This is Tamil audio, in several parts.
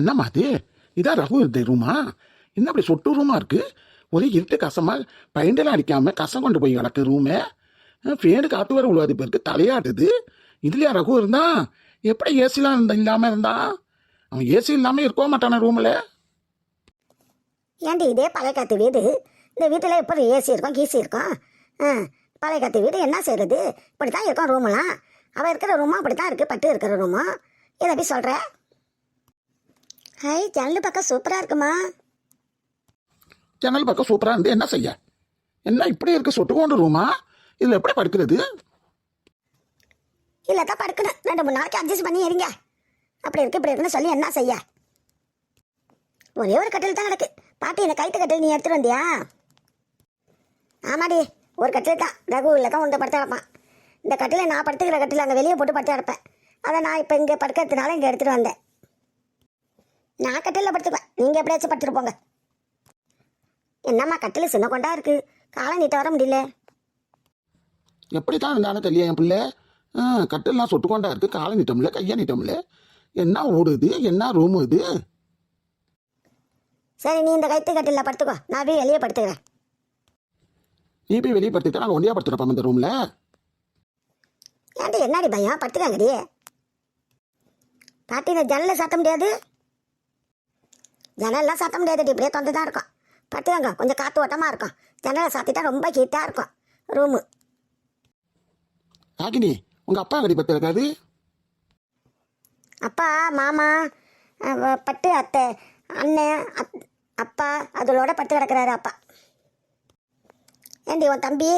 என்னம்மா அது? இதான் ரகு இருந்த ரூமா? என்ன அப்படி சொட்டு ரூமா இருக்கு? ஒரே இருட்டு கசமா, பெயிண்டெல்லாம் அடிக்காம கசம் கொண்டு போய் கிடக்கு ரூமே. ஃபேனு காத்து வர உழுவாது பேருக்கு தலையாட்டுது. இதுலயா ரகு இருந்தா? எப்படி ஏசிலாம் இல்லாம இருந்தா? அவன் ஏசி இல்லாம இருக்கவே மாட்டான ரூம்ல. ஏன்டி இதே பழைய காத்து வீடு, இந்த வீட்டில் எப்படி ஏசி இருக்கும் கீசி இருக்கும்? பழைய காத்து வீடு என்ன செய்யறது? இப்படி தான் இருக்கும் ரூமெல்லாம். அவள் இருக்கிற ரூமும் அப்படி தான் இருக்குது, பட்டு இருக்கிற ரூமும். இதை எப்படி சொல்கிற? ஹை, ஜன்னல் பக்கம் சூப்பராக இருக்குமா? ஜன்னல் பக்கம் சூப்பரா இருந்து என்ன செய்ய? என்ன இப்படி இருக்கு சொட்டு கொண்டு ரூமா? இதுல எப்படி படுக்கிறது? இல்லை தான் படுக்கணும், 2-3 நாளைக்கு அட்ஜஸ்ட் பண்ணி இருங்க. அப்படி இருக்கு இப்படி இருக்குன்னு சொல்லி என்ன செய்ய? ஒரே ஒரு கட்டில் தான் கிடக்கு. பாட்டி, இந்த கைத்து கட்டில் நீ எடுத்துட்டு வந்தியா? ஆமாடி, ஒரு கட்டில் தான். ரகு இல்லை தான் உண்டை படுத்து கிடப்பான். இந்த கட்டில் நான் படுத்துக்கிற கட்டில் அங்கே வெளியே போட்டு படுத்து கிடப்பேன். அதை நான் இப்போ இங்கே படுக்கிறதுனால இங்கே எடுத்துகிட்டு வந்தேன். நான் கட்டிலில் படுத்துக்குவேன், நீங்கள் எப்படியாச்சும் படுத்துட்டு போங்க. என்னம்மா கட்டில் சின்ன கொண்டா இருக்குது, காலை நீட்ட வர முடியல. எப்படித்தான் இருந்தானே தெரியல என் பிள்ளை. கட்டெல்லாம் சொட்டு கொண்டா இருக்கு, காலை நீட்டம்ல கையை நீட்டம்ல. என்ன ஓடுது? என்ன ரூம் இது? சரி, நீ இந்த கைத்து கட்டிலில் படுத்துக்கோ, நான் போய் வெளியே படுத்துக்கிறேன். நீ போய் வெளியே படுத்துக்கிட்டா நாங்கள் ஒண்டியா படுத்துறப்பா இந்த ரூம்ல. ஏன்டி என்னடி பையன், படுத்துக்காங்கடி. பாட்டி, இந்த ஜன்னலை சாத்த முடியாது. ஜன்னல்லாம் சாத்த முடியாதுடி, இப்படியே தொந்து தான் இருக்கும். படுத்துக்காங்க, கொஞ்சம் காற்று ஓட்டமாக இருக்கும். ஜன்னலை சாத்திட்டா ரொம்ப ஹீட்டாக இருக்கும் ரூமு. ராகினி, உங்க அப்பா கடி பத்து இருக்காது? அப்பா, மாமா, பட்டு அத்தை, அண்ணன், அப்பா அதோட படுத்து கிடக்கிறாரு அப்பா. ஏண்டி உன் தம்பி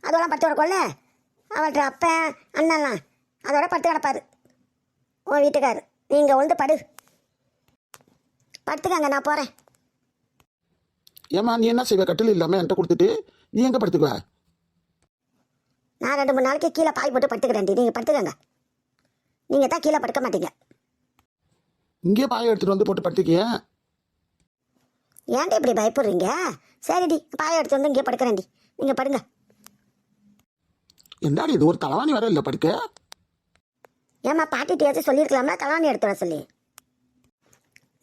அதோட படுத்து கிடக்கும்ல, அவள்கிட்ட அப்பன் அண்ணன்லாம் அதோட படுத்து கிடப்பாரு உன் வீட்டுக்காரு. நீங்கள் வந்து படுத்துக்காங்க, நான் போகிறேன். ஏமா நீ என்ன செய்வ? கட்டில் இல்லாமல் என்கிட்ட கொடுத்துட்டு நீ எங்கே படுத்துக்குவ? நான் 2-3 நாளைக்கு கீழே பாய் போட்டு படுத்துக்கிறேன்டி, நீங்கள் படுத்துக்கங்க. நீங்கள் தான் கீழே படுக்க மாட்டீங்க. இங்கே பாயை எடுத்துகிட்டு வந்து போட்டு படுத்துக்கிய. ஏன்டி இப்படி பயப்படுறீங்க? சரிடி, பாயை எடுத்து வந்து இங்கே படுக்கிறேன்டி, நீங்கள் படுங்க. என்னடி இது, ஒரு தலைவாணி வர இல்லை படுக்க? ஏம்மா, பாட்டிட்டியாச்சும் சொல்லியிருக்கலாம்ல தலைவாணி எடுத்து வர சொல்லி.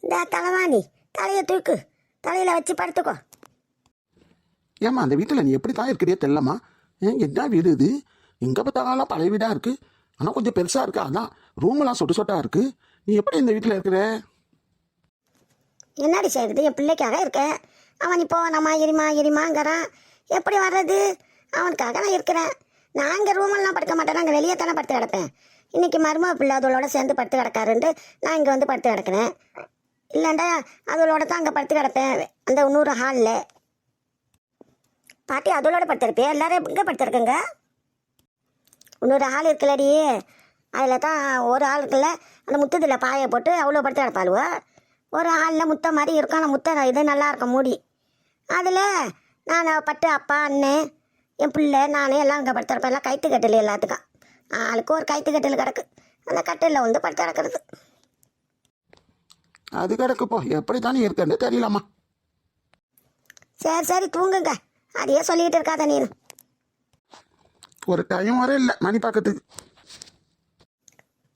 இந்த தலைவாணி தலையை தூக்கு, தலையில் வச்சு படுத்துக்கோ. ஏம்மா அந்த வீட்டில் நீ எப்படி தான் இருக்கிறியே தெரியலம்மா. என்ன வீடு இது? எங்கே பார்த்தாலும் பழைய வீடாக இருக்குது, ஆனால் கொஞ்சம் பெருசாக இருக்குது. அதான் ரூமெல்லாம் சொட்டு சொட்டாக இருக்குது. நீ எப்படி இந்த வீட்டில் இருக்கிற? என்னடி செய்யுது? என் பிள்ளைக்காக இருக்கேன். அவன் இப்போ நம்ம எரிமாங்கிறான். எப்படி வர்றது? அவனுக்காக நான் இருக்கிறேன். நான் இங்கே ரூமெல்லாம் படுக்க மாட்டேன், நாங்கள் வெளியே தானே படுத்து கிடப்பேன். இன்றைக்கி மருமக பிள்ளை அதோட சேர்ந்து படுத்து கிடக்காருன்ட்டு நான் இங்கே வந்து படுத்து கிடக்கிறேன். இல்லைண்டா அதோட தான் அங்கே படுத்து கிடப்பேன், அந்த 100 ஹாலில். பாட்டி அதோட படுத்திருப்பேன், எல்லோரும் இங்கே படுத்துருக்குங்க. 100 ஹால் இருக்குல்லடி, அதில் தான் ஒரு ஆள் இருக்குல்ல, அந்த முத்தத்தில் பாயை போட்டு அவ்வளோ படுத்து கிடப்பாளுவோ. ஒரு ஹாலில் முத்த மாதிரி இருக்கும், அந்த முத்த இது நல்லாயிருக்கும் மூடி. அதில் நான் பட்டு அப்பா அண்ணன் என் பிள்ளை நான் எல்லாம் அங்கே படுத்துருப்பேன். எல்லாம் கைத்து கட்டில், எல்லாத்துக்கும் ஆளுக்கு ஒரு கைத்து கட்டில் கிடக்கு. அந்த கட்டிலில் வந்து படுத்து கிடக்கிறது. அது கிடக்குப்போ, எப்படி தானே இருக்கன்னு தெரியலம்மா. சரி சரி தூங்குங்க, அதையே சொல்லிக்கிட்டு இருக்காத நீ. ஒரு டைம் வர இல்லை மணி பார்க்கறதுக்கு.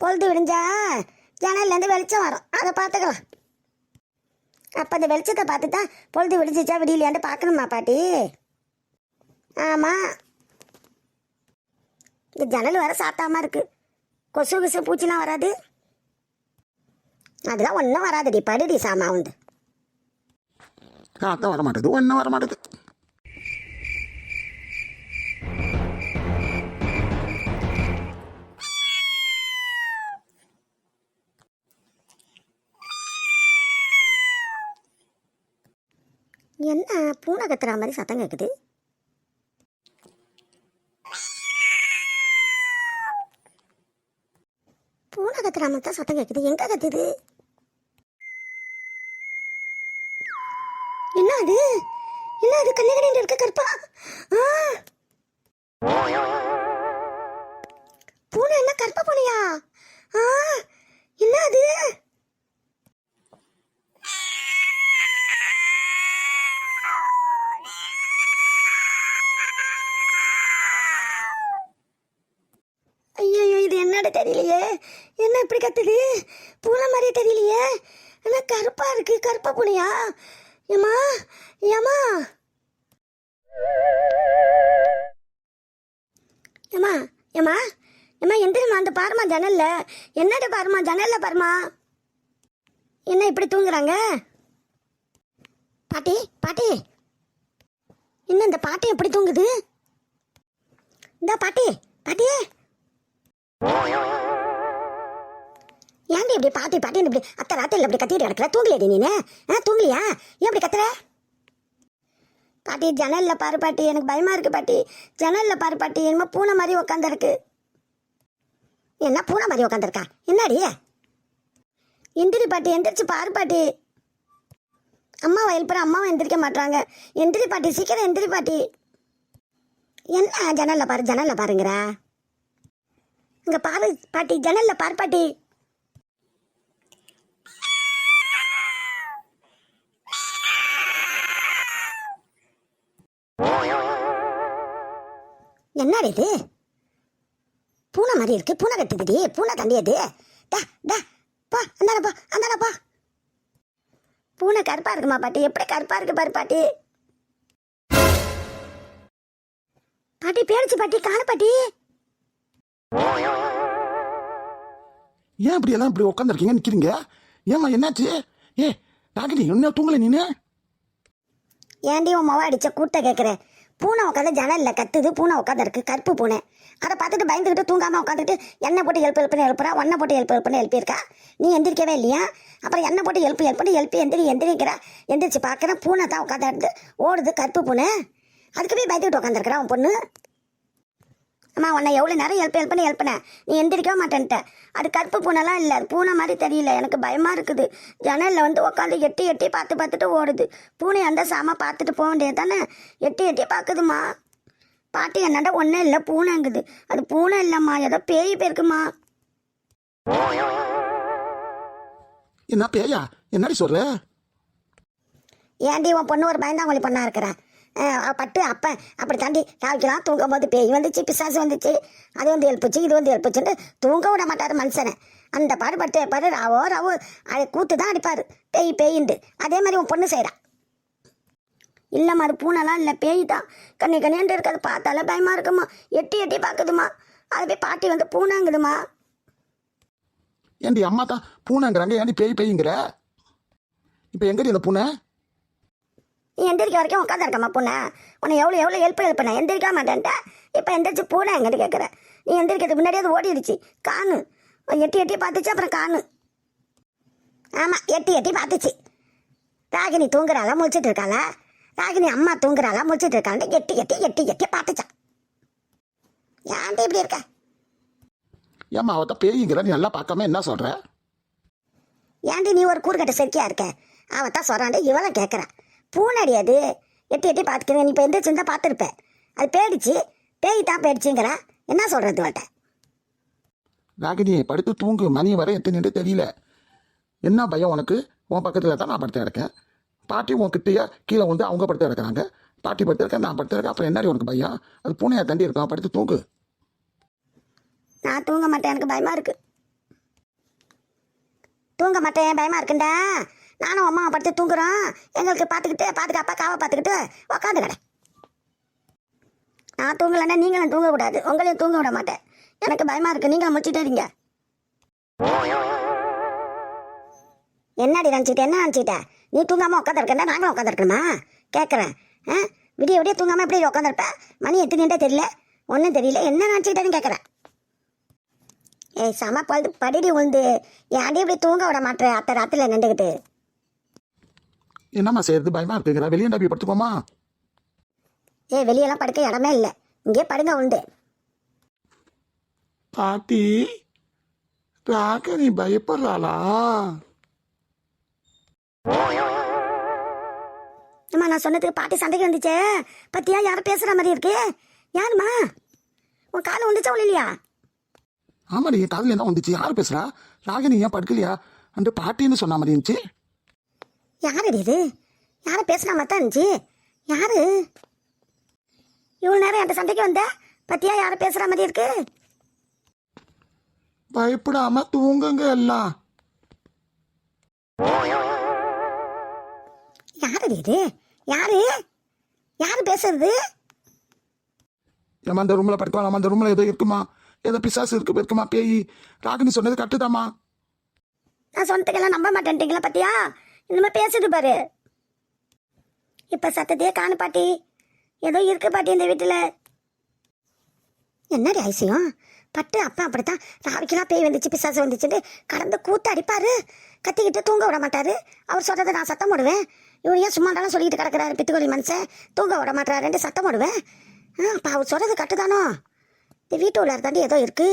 பொழுது விடிஞ்சா ஜன்னல்லேருந்து வெளிச்சம் வரும், அதை பார்த்துக்கலாம். அப்போ அந்த வெளிச்சத்தை பார்த்து தான் பொழுது விடிஞ்சிச்சா விடியலையாண்டு பார்க்கணுமா பாட்டி? ஆமாம், இந்த ஜன்னல் வர சாத்தாமல் இருக்குது. கொசு கொசு பூச்சிலாம் வராது, அதெல்லாம் ஒன்றும் வராதுடி. படுடி சாமா உண்டு. காத்த வர மாட்டேது, ஒன்றும் வர மாட்டேது. என்ன பூனை கத்துற மாதிரி சத்தம் கேட்குது? பூனை கத்துற மாதிரி தான் சத்தம் கேட்குது. எங்கே கத்துது? என்ன அது? என்ன அது? கண்ணு கண்ணு இருக்க கருப்பா. பூனை என்ன கருப்பா பூனையா? என்ன அது? ஐயோ, இது என்னடா தெரியலையே. என்ன இப்படி கத்துது? பூனை மாதிரியே தெரியலையே. என்ன கருப்பா இருக்கு, கருப்பா பூனையா? ஏமா ஏமா ஏமா ஏமா ஏமா எந்திரிமா, அந்த பாருமா ஜன்னல்ல. என்னடி பாருமா, ஜன்னல்ல பாருமா. என்ன இப்படி தூங்குறாங்க? பாட்டி பாட்டி, என்ன இந்த பாட்டி எப்படி தூங்குது? இந்த பாட்டி பாட்டி, ஏன்டி இப்படி பாட்டி பாட்டி இப்படி அத்தை ராத்திரில இப்படி கத்திட்டு கிடக்குற? தூங்கலையா நீனு? தூங்கலையா? ஏன் இப்படி கத்துற? பாட்டி ஜன்னல்ல பாரு பாட்டி, எனக்கு பயமா இருக்கு பாட்டி. ஜன்னல்ல பாரு பாட்டி, என்னமோ பூனை மாதிரி உக்காந்துருக்கு. என்ன பூனை மாதிரி உக்காந்துருக்கா? என்னடி? எந்திரி பாட்டி, எந்திரிச்சு பாரு பாட்டி. அம்மாவை எழுப்புற, அம்மாவை எந்திரிக்க மாட்டாங்க. எந்திரி பாட்டி, சீக்கிரம் எந்திரி பாட்டி. என்ன ஜன்னல்ல பாரு, ஜன்னல்ல பாருங்கிற? இங்க பாரு பாட்டி, ஜன்னல்ல பாரு பாட்டி. என்னடி இது? பூனை மாதிரி இருக்கு, பூனை கட்டுதுடி, பூனை தண்டியது. டா டா பா, அந்தாடா பா, அந்தாடா பா. பூனை கருப்பா இருக்குமா பாட்டி? எப்படி கருப்பா இருக்கு பாரு பாட்டி. பாட்டி பேடிச்சு பாட்டி, காணு பாட்டி. ஏன் இப்படி எல்லாம் இப்படி உட்காந்துருக்கீங்க, நிக்கிறீங்க? ஏமா என்னாச்சு? ஏ ராகினி, என்ன தூங்கல நீனு? ஏன்டி உன் மொவ அடிச்ச கூட்ட கேட்குறேன்? பூனை உட்காந்து ஜன்னல்ல கத்துது, பூனை உட்காந்துருக்கு, கருப்பு பூனை. அதை பார்த்துட்டு பயந்துக்கிட்டு தூங்காமல் உட்காந்துட்டு எண்ணெய் போட்டு எழுப்புன்னு எழுப்புறா, ஒன்றை போட்டு எழுப்புன்னு எழுப்பியிருக்கா. நீ எந்திரிக்கவே இல்லையா? அப்புறம் எண்ணெய் போட்டு எழுப்பி எந்திரிக்கிறா. எந்திரிச்சு பார்க்குறேன், பூனை தான் உட்காந்து ஓடுது, கருப்பு பூனை. அதுக்கு போய் பயந்துக்கிட்டு உட்காந்துருக்குறா உன் பொண்ணு. அம்மா உன்னை எவ்வளோ நேரம் எழுப்பினேன், நீ எந்திரிக்கவே மாட்டேன்ட்ட. அது கருப்பு பூனைலாம் இல்லை, பூனை மாதிரி தெரியல, எனக்கு பயமாக இருக்குது. ஜன்னலில் வந்து உட்காந்து எட்டி எட்டி பார்த்துட்டு ஓடுது. பூனை அந்த சாமா பார்த்துட்டு போக வேண்டியது தானே? எட்டி எட்டி பார்க்குதுமா. பாட்டி என்னடா ஒன்றும் இல்லை, பூனைங்குது. அது பூனை இல்லைம்மா, ஏதோ பேய் போயிருக்குமா. என்ன பேயா? என்னடி சொல்ற? ஏன்டி உன் பொண்ணு ஒரு பயந்தாங்கொழி பொண்ணா இருக்கிறேன்? பட்டு அப்போ அப்படி தாண்டி ராவிக்கலாம் தூங்கும் போது பேய் வந்துச்சு, பிசாசு வந்துச்சு, அது வந்து எழுப்புச்சு, இது வந்து எழுப்புச்சுன்ட்டு தூங்க விட மாட்டார் மனுஷனை. அந்த பாடுபட்டு வைப்பார், ராவோ அதை கூத்து தான் அடிப்பார், பேயின்ட்டு. அதே மாதிரி உன் பொண்ணு செய்கிறா. இல்லைம்மா, அது பூனைலாம் இல்லை, பேய் தான். கண்ணிட்டு இருக்காது, பார்த்தாலே பயமாக இருக்குமா. எட்டி எட்டி பார்க்குதுமா. அது போய் பாட்டி வந்து பூனைங்குதுமா. ஏன்டி அம்மா தான் பூனைங்கிறாங்க, ஏன்டி பேய்ங்கிற? இப்போ எங்கடி இந்த பூனை? நீ எந்திரிக்க வரைக்கும் உட்காந்துருக்கம்மா பூனை. உன்னை எவ்வளோ எழுப்பினேன், எந்திரிக்க மாட்டேன்ட்டா. இப்போ எந்திரிச்சு பூனை எங்கிட்ட கேட்குறேன். நீ எந்திரிக்கிறதுக்கு முன்னாடி அது ஓடிடுச்சு, காணு. எட்டி எட்டி பார்த்துச்சு, அப்புறம் காணு. ஆமாம், எட்டி எட்டி பார்த்துச்சு. ராகினி தூங்குறாளா முடிச்சிட்டு இருக்காளா? ராகினி அம்மா தூங்குறாளா முடிச்சிட்டு இருக்காள்ட்டு எட்டி எட்டி பார்த்துச்சான். ஏன்ட்டு இப்படி இருக்க? ஏம்மா அவத்த பேய்ங்கிற, நீ நல்லா பார்க்காம என்ன சொல்ற? ஏன்டி நீ ஒரு கூறுகட்ட செருக்கியா இருக்க? அவத்தான் சொல்கிறான்ட்டு இவளை கேட்குறேன். பூனடி அது, எட்டி எட்டி பார்த்துக்கிறேன். நீ இப்போ எந்திரிச்சிருந்தா பார்த்துருப்பேன். அது பேடிச்சு, பேய் தான் பேடிச்சுங்கிறா. என்ன சொல்கிறது அவள்கிட்ட? ராகினி படுத்து தூங்கு, மணி வரை எத்தனை தெரியல. என்ன பயம் உனக்கு? உன் பக்கத்தில் தான் நான் படுத்து கிடக்கேன். பாட்டி உன் கிட்டேயா கீழே வந்து அவங்க படுத்து கிடக்குறாங்க. பாட்டி படுத்து இருக்கேன், நான் படுத்து இருக்கேன். அப்புறம் என்னடி உனக்கு பயம்? அது பூனையா தண்டி இருக்கான், படுத்து தூங்கு. நான் தூங்க மாட்டேன், எனக்கு பயமாக இருக்குது. தூங்க மாட்டேன், பயமாக இருக்குண்டா. நானும் அம்மா படுத்து தூங்குறோம், எங்களுக்கு பாதுகாப்பாக காவை பார்த்துக்கிட்டு உக்காந்து கடை. நான் தூங்கலைன்னா நீங்களும் தூங்கக்கூடாது, உங்களையும் தூங்க விட மாட்டேன். எனக்கு பயமாக இருக்குது, நீங்களும் முடிச்சுட்டே இருங்க. என்னடி நினச்சிக்கிட்ட? என்ன நினச்சிக்கிட்ட? நீ தூங்காமல் உட்காந்துருக்கா, நாங்களும் உட்காந்துருக்கணுமா? கேட்குறேன். விடிய தூங்காமல் எப்படி உட்காந்துருப்பேன்? மணி எத்தனைன்ட்டே தெரியல, ஒன்றும் தெரியல. என்ன நினச்சிக்கிட்டேன்னு கேட்குறேன். ஏய் செம படிடி உழுந்து, ஏன்டி இப்படி தூங்க விட மாட்டேன் அத்தை ராத்திரில நின்றுக்கிட்டு? என்னம்மா செய்யறது? பயமா இருக்குங்கிற, வெளியே போய் படுத்துக்கோமா. வெளியெல்லாம் படுக்க இடமே இல்லை, இங்கே படுங்க உண்டு. பாட்டி, ராகினி பயப்படுறாளா? அம்மா நான் சொன்னதுக்கு பாட்டி சண்டைக்கு வந்துச்சே பத்தியா? யாரும் பேசுகிற மாதிரி இருக்கு. யாருமா? உன் காலை வந்துச்சா இல்லையா? ஆமாடி, என் காதில் என்ன வந்துச்சு? யார் பேசுறா? ராகினி ஏன் படுக்கலையா? அந்த பாட்டின்னு சொன்ன மாதிரி இருந்துச்சு. யாரு இது? யாரை பேசுனா மாதிரி தான் இருந்துச்சு. யாரு இவ்வளோ நேரம் என்கிட்ட சண்டைக்கு வந்த? பத்தியா யாரை பேசுகிற மாதிரி இருக்கு? பயப்படாம தூங்குங்க எல்லாம். யாரு இது? யாரு யாரு பேசுறது? ஏமா அந்த ரூம்ல படுக்கலாம், அந்த ரூம்ல ஏதோ இருக்குமா, ஏதோ பிசாசு இருக்குமா, பேய். ராகினி சொன்னது கட்டுதாமா? நான் சொன்னதுக்கெல்லாம் நம்ப மாட்டேன்ட்டீங்களா பாத்தியா? இனிமே பேசுது பாரு. இப்ப சத்தத்தையே காணு பாட்டி. ஏதோ இருக்கு பாட்டி இந்த வீட்டுல. என்னடி ஐசியம்? பட்டு அப்பா அப்படித்தான் ராவிக்கெல்லாம் பேய் வந்துச்சு பிசாசு வந்துச்சுன்னு கடந்து கூத்து அடிப்பாரு, கத்திக்கிட்டு தூங்க விட மாட்டாரு. அவர் சொல்றதை நான் சத்தம் போடுவேன். இவர் ஏன் சும்மா இருந்தாலும் சொல்லிட்டு கிடக்குறாரு பித்துக்கோழி மனுஷன், தூங்க விட மாட்டாருன்ட்டு சத்தம் போடுவேன். அப்போ அவர் சொல்றது கட்டுதானோ? இந்த வீட்டு உள்ளார தாண்டி ஏதோ இருக்கு.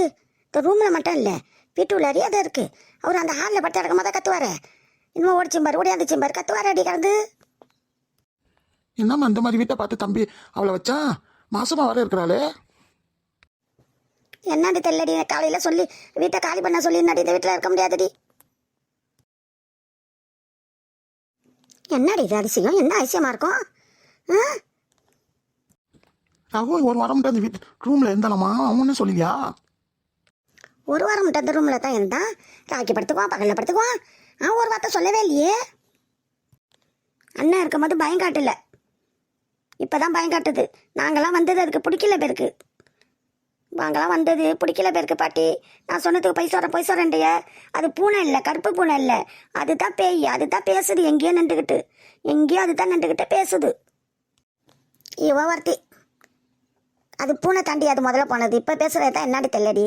இந்த ரூம்ல மட்டும் இல்லை, வீட்டு உள்ளாரியே ஏதோ இருக்கு. அவர் அந்த ஹாலில் பட்டு இடக்கும் போது கத்துவாரு. இன்னும் ஓடிச்சிம்பார், ஓடியாந்துச்சிம்பார், கத்துவாரு அடி கடந்து. என்னம்மா அந்த மாதிரி வீட்டை பார்த்து தம்பி அவளை வச்சா? மாசமா வர இருக்கிறாளே. என்னடி தெரியலடி, காலையில சொல்லி வீட்டை காலி பண்ண சொல்லி நடி இந்த வீட்டில் இருக்க முடியாதுடி. என்னடி இது அதிசயம்? என்ன அதிசயமா இருக்கும்? ராகுல் ஒரு வாரம் அந்த வீட்டு ரூம்ல இருந்தாலாமா? அவனே சொல்லியா? ஒரு வாரம் மட்டும் அந்த ரூம்ல தான் இருந்தான். ராக்கி படுத்துக்குவான், பகலில் படுத்துக்குவான். ஒரு வார்த்தை சொல்லவே இல்லையே. அண்ணன் இருக்கும் போது பயம் காட்டல, இப்போதான் பயம் காட்டுது. நாங்களாம் வந்தது அதுக்கு பிடிக்கல பேருக்கு. நாங்களாம் வந்தது பிடிக்கல பேருக்கு பாட்டி. நான் சொன்னதுக்கு பொய் சொல்றேன்டைய. அது பூனை இல்லை, கருப்பு பூனை இல்லை, அதுதான் பேய். அதுதான் பேசுது, எங்கேயோ நின்றுக்கிட்டு, எங்கேயோ அதுதான் நின்றுக்கிட்டு பேசுது. இவ வார்த்தை அது பூனை தாண்டி அது முதல்ல போனது. இப்போ பேசுறது தான் என்னடி தெரியலடி.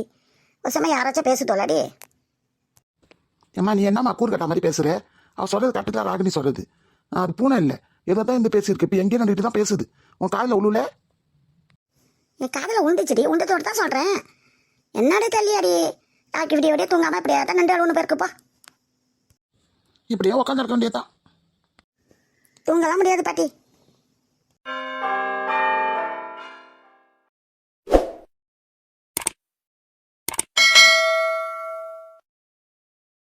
ஒரு சமயம் யாராச்சும் பேச தோலடி. ஏம்மா நீ என்னம்மா கூறு கட்ட மாதிரி பேசுற? அவ சொல்றது கரெக்டு தான் ராகினி சொல்றது. அது பூனை இல்லை, ஏதோ தான் இந்த பேசியிருக்கு. இப்போ எங்கேயும் நின்றுட்டு தான் பேசுது. உன் காதில் உள்ள என் காதில் உண்டுச்சுடி, உண்டத்தோடு தான் சொல்கிறேன். என்னடி தெரியலையாடி. ராக்கி விடிய விடிய தூங்காமல் இப்படியா தான் நண்டு ஒன்று பேருக்குப்பா. இப்படியே உட்காந்து இருக்க வேண்டியதான். தூங்கலாம் முடியாது பாட்டி.